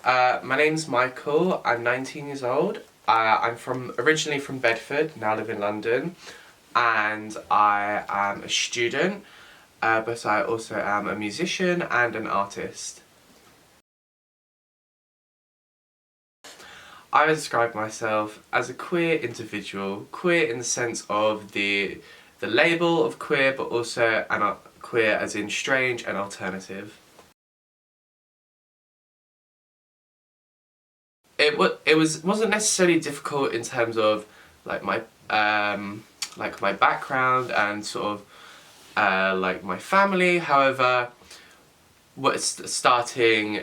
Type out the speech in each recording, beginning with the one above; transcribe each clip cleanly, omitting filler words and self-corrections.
My name's Michael. I'm 19 years old. I'm originally from Bedford, now live in London, and I am a student, but I also am a musician and an artist. I would describe myself as a queer individual, queer in the sense of the label of queer, but also queer as in strange and alternative. Wasn't necessarily difficult in terms of like my background and sort of like my family. However, starting,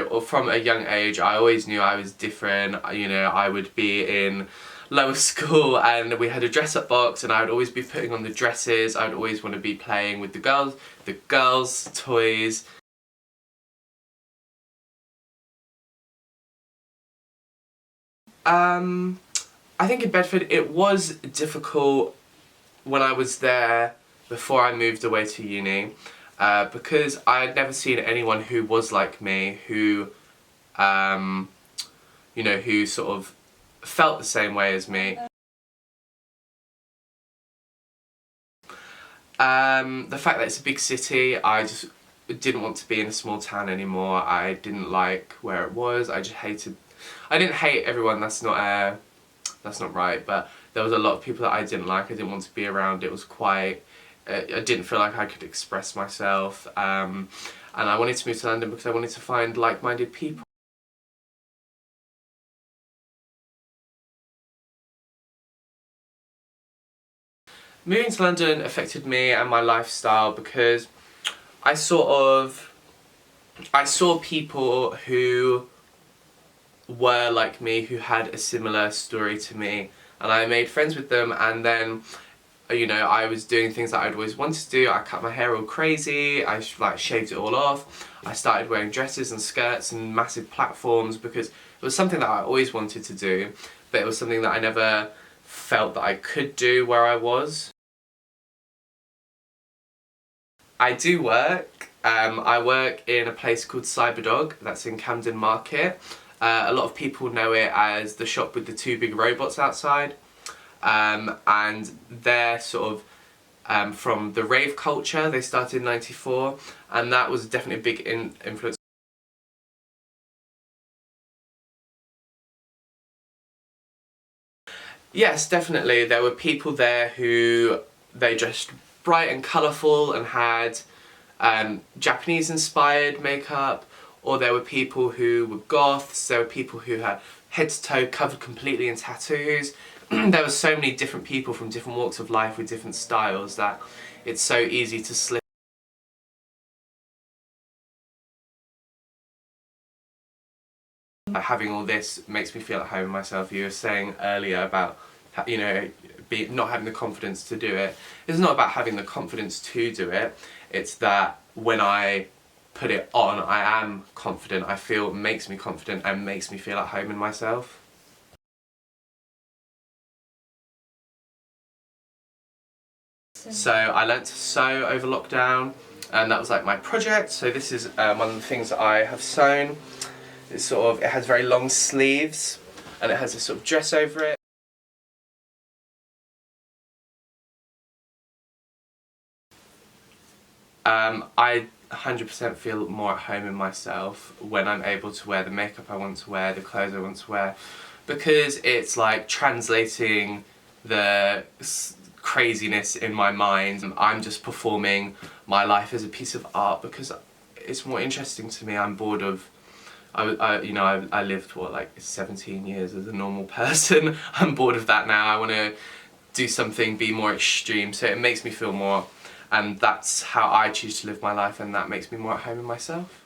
or from a young age, I always knew I was different. I would be in lower school and we had a dress-up box, and I would always be putting on the dresses. I would always want to be playing with the girls' toys. I think in Bedford it was difficult when I was there before I moved away to uni, because I had never seen anyone who was like me, who sort of felt the same way as me. The fact that it's a big city, I just didn't want to be in a small town anymore. I didn't like where it was. I didn't hate everyone. That's not right. But there was a lot of people that I didn't like. I didn't want to be around. It was quite. I didn't feel like I could express myself. And I wanted to move to London because I wanted to find like-minded people. Moving to London affected me and my lifestyle because I saw people who were like me, who had a similar story to me, and I made friends with them. And then I was doing things that I'd always wanted to do. I cut my hair all crazy, I shaved it all off, I started wearing dresses and skirts and massive platforms because it was something that I always wanted to do, but it was something that I never felt that I could do where I was. I do work. I work in a place called Cyberdog that's in Camden Market. A lot of people know it as the shop with the two big robots outside. And they're sort of from the rave culture. They started in '94, and that was definitely a big influence. Yes, definitely. There were people there who they dressed bright and colourful and had Japanese-inspired makeup, or there were people who were goths. There were people who had head to toe covered completely in tattoos. There were so many different people from different walks of life with different styles that it's so easy to slip. Having all this makes me feel at home in myself. You were saying earlier about not having the confidence to do it. It's not about having the confidence to do it. It's that when I put it on, I am confident. I feel it makes me confident and makes me feel at home in myself. So I learnt to sew over lockdown, and that was like my project. So this is one of the things that I have sewn. It has very long sleeves, and it has a sort of dress over it. I 100% feel more at home in myself when I'm able to wear the makeup I want to wear, the clothes I want to wear, because it's like translating the craziness in my mind. I'm just performing my life as a piece of art because it's more interesting to me. I'm bored of I lived like 17 years as a normal person. I'm bored of that now. I want to do something, be more extreme, so it makes me feel more, and that's how I choose to live my life, and that makes me more at home in myself.